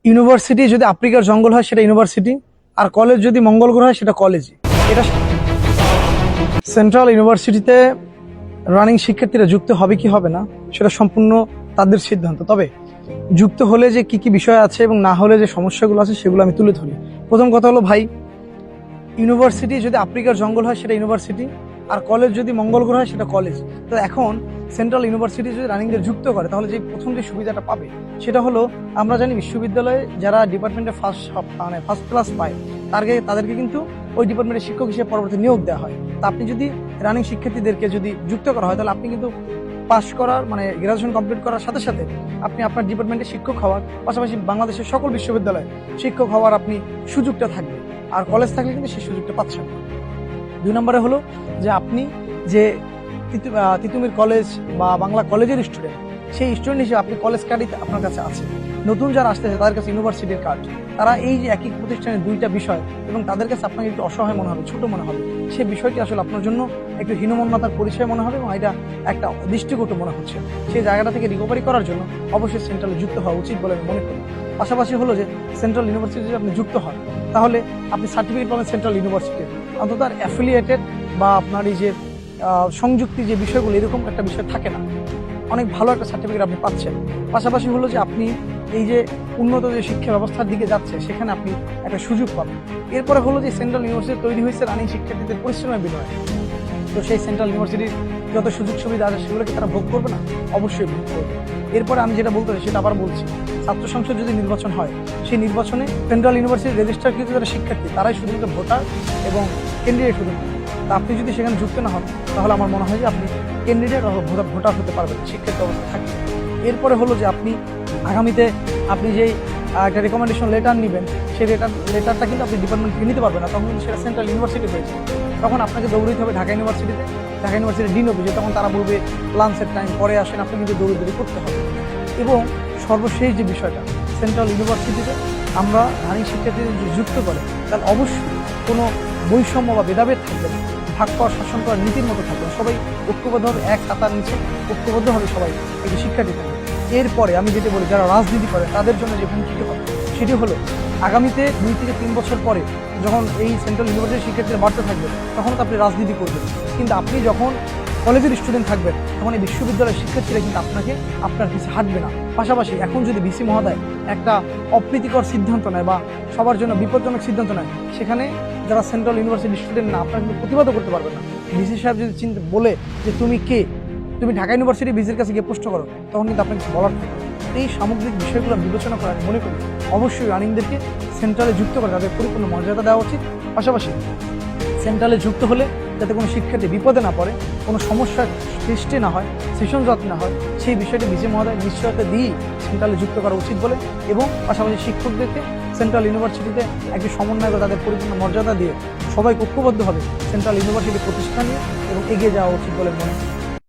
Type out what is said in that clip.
University যদি আফ্রিকার জঙ্গল হয় সেটা ইউনিভার্সিটি, আর কলেজ যদি মঙ্গল গ্রহ হয় সেটা কলেজই। এটা সেন্ট্রাল ইউনিভার্সিটিতে রানিং শিক্ষার্থীরা যুক্ত হবে কি হবে না সেটা সম্পূর্ণ তাদের সিদ্ধান্ত। তবে যুক্ত হলে যে কি কি বিষয় আছে এবং না হলে যে সমস্যাগুলো আছে সেগুলো আমি তুলে ধরি। প্রথম কথা হলো ভাই, ইউনিভার্সিটি যদি আফ্রিকার জঙ্গল হয় সেটা ইউনিভার্সিটি, আর কলেজ যদি মঙ্গল গ্রহ হয় সেটা কলেজ। তো এখন সেন্ট্রাল ইউনিভার্সিটি যদি রানিংদের যুক্ত করে তাহলে যে প্রথম যে সুবিধাটা পাবে সেটা হলো, আমরা জানি বিশ্ববিদ্যালয়ে যারা ডিপার্টমেন্টে ফার্স্ট ক্লাস পায় তাদেরকে কিন্তু ওই ডিপার্টমেন্টের শিক্ষক হিসেবে পরবর্তী নিয়োগ দেওয়া হয়। তা আপনি যদি রানিং শিক্ষার্থীদেরকে যদি যুক্ত করা হয় তাহলে আপনি কিন্তু পাস করার গ্রাজুয়েশন কমপ্লিট করার সাথে সাথে আপনি আপনার ডিপার্টমেন্টে শিক্ষক হওয়ার পাশাপাশি বাংলাদেশের সকল বিশ্ববিদ্যালয়ে শিক্ষক হওয়ার আপনি সুযোগটা থাকবে। আর কলেজ থাকলে কিন্তু সেই সুযোগটা পাচ্ছেন না। 2 নম্বরে হলো যে আপনি যে তিতুমির কলেজ বা বাংলা কলেজের স্টুডেন্ট, সেই স্টুডেন্ট হিসেবে আপনি কলেজ কার্ডই আপনার কাছে আছে। নতুন যারা আসতেছে তাদের কাছে ইউনিভার্সিটির কার্ড। তারা এই যে একই প্রতিষ্ঠানের দুইটা বিষয় এবং তাদের কাছে আপনাকে একটু অসহায় মনে হবে, ছোট মনে হবে, সেই বিষয়টি আসলে আপনার জন্য একটু হীনমন্যতার পরিচয় মনে হবে এবং এটা একটা দৃষ্টিকটু মনে হচ্ছে। সেই জায়গাটা থেকে রিকভারি করার জন্য অবশ্যই সেন্ট্রালে যুক্ত হওয়া উচিত বলে আমি মনে করি। পাশাপাশি হলো যে সেন্ট্রাল ইউনিভার্সিটি যদি আপনি যুক্ত হন তাহলে আপনি সার্টিফিকেট পাবেন সেন্ট্রাল ইউনিভার্সিটির, অন্তত আর অ্যাফিলিয়েটেড বা আপনার এই যে সংযুক্তি যে বিষয়গুলো এরকম একটা বিষয় থাকে না, অনেক ভালো একটা সার্টিফিকেট আপনি পাচ্ছেন। পাশাপাশি হলো যে আপনি এই যে উন্নত যে শিক্ষা ব্যবস্থার দিকে যাচ্ছে সেখানে আপনি একটা সুযোগ পাবেন। এরপরে হলো যে সেন্ট্রাল ইউনিভার্সিটি তৈরি হয়েছে রানিং শিক্ষার্থীদের পরিশ্রমের বিনিময়ে। তো সেই সেন্ট্রাল ইউনিভার্সিটির যত সুযোগ সুবিধা আছে সেগুলোকে তারা ভোগ করবে না? অবশ্যই ভোগ করবে। এরপরে আমি যেটা বলতে চাই সেটা আবার বলছি, ছাত্র সংসদ যদি নির্বাচন হয় সেই নির্বাচনে সেন্ট্রাল ইউনিভার্সিটির রেজিস্টারকৃত যারা শিক্ষার্থী তারাই শুধুমাত্র ভোটার এবং ক্যান্ডিডেট হতে পারে। তা আপনি যদি সেখানে যুক্ত না হন তাহলে আমার মনে হয় যে আপনি ক্যান্ডিডেট অথবা ভোটার হতে পারবেন শিক্ষার্থী অবস্থা থাকবে। এরপরে হলো যে আপনি আগামীতে আপনি যেই একটা রেকমেন্ডেশন লেটার নেবেন সেই লেটারটা কিন্তু আপনি ডিপার্টমেন্ট থেকে নিতে পারবেন না, তখন কিন্তু সেটা সেন্ট্রাল ইউনিভার্সিটি হয়েছে। তখন আপনাকে দৌড়াইতে হবে ঢাকা ইউনিভার্সিটিতে, ঢাকা ইউনিভার্সিটির ডিন অফিসে। তখন তারা বলবে লাঞ্চের টাইম পরে আসেন, আপনি কিন্তু দৌড়ি করতে হবে। এবং সর্বশেষ যে বিষয়টা, সেন্ট্রাল ইউনিভার্সিটিতে আমরা রানিং শিক্ষার্থীদের যদি যুক্ত করে তাহলে অবশ্যই কোনো বৈষম্য বা ভেদাভেদ থাকবে না, ভাগ করা শাসন করার নীতির মতো থাকবে না, সবাই ঐক্যবদ্ধভাবে এক ছাতার নিচে ঐক্যবদ্ধভাবে সবাই একটি শিক্ষার্থী থাকবে। এরপরে আমি যেটা বলি, যারা রাজনীতি করে তাদের জন্য যে হুমকিটি হবে সেটি হলো আগামীতে 2 থেকে 3 বছর পরে যখন এই সেন্ট্রাল ইউনিভার্সিটির শিক্ষার্থীরা বাড়তে থাকবে তখন তো আপনি রাজনীতি করবেন, কিন্তু আপনি যখন কলেজের স্টুডেন্ট থাকবেন তখন এই বিশ্ববিদ্যালয়ের শিক্ষার্থীরা কিন্তু আপনার পিছে হাঁটবে না। পাশাপাশি এখন যদি ভিসি মহোদয় একটা অপ্রীতিকর সিদ্ধান্ত নেয় বা সবার জন্য বিপজ্জনক সিদ্ধান্ত নেয়, সেখানে যারা সেন্ট্রাল ইউনিভার্সিটির স্টুডেন্ট না আপনারা কিন্তু প্রতিবাদও করতে পারবেন না। ভিসি সাহেব যদি বলে যে তুমি কে, তুমি ঢাকা ইউনিভার্সিটি ভিসির কাছে গিয়ে প্রশ্ন করো, তখন কিন্তু আপনাকে কিছু বলার থাকে। এই সামগ্রিক বিষয়গুলো বিবেচনা করে আমি মনে করি অবশ্যই রানিংদেরকে সেন্ট্রালে যুক্ত করে তাদের পরিপূর্ণ মর্যাদা দেওয়া উচিত। পাশাপাশি সেন্ট্রালে যুক্ত হলে যাতে কোনো শিক্ষার্থী বিপদে না পড়ে, কোনো সমস্যার সৃষ্টি না হয়, সেশন জট না হয়, সেই বিষয়টি ভিসি মহোদয় নিশ্চয়তা দিয়েই সেন্ট্রালে যুক্ত করা উচিত বলে, এবং পাশাপাশি শিক্ষকদেরকে সেন্ট্রাল ইউনিভার্সিটিতে একটি সমন্বয় করে তাদের পরিপূর্ণ মর্যাদা দিয়ে সবাই ঐক্যবদ্ধভাবে সেন্ট্রাল ইউনিভার্সিটি প্রতিষ্ঠা নিয়ে এবং এগিয়ে যাওয়া উচিত বলে মনে করি।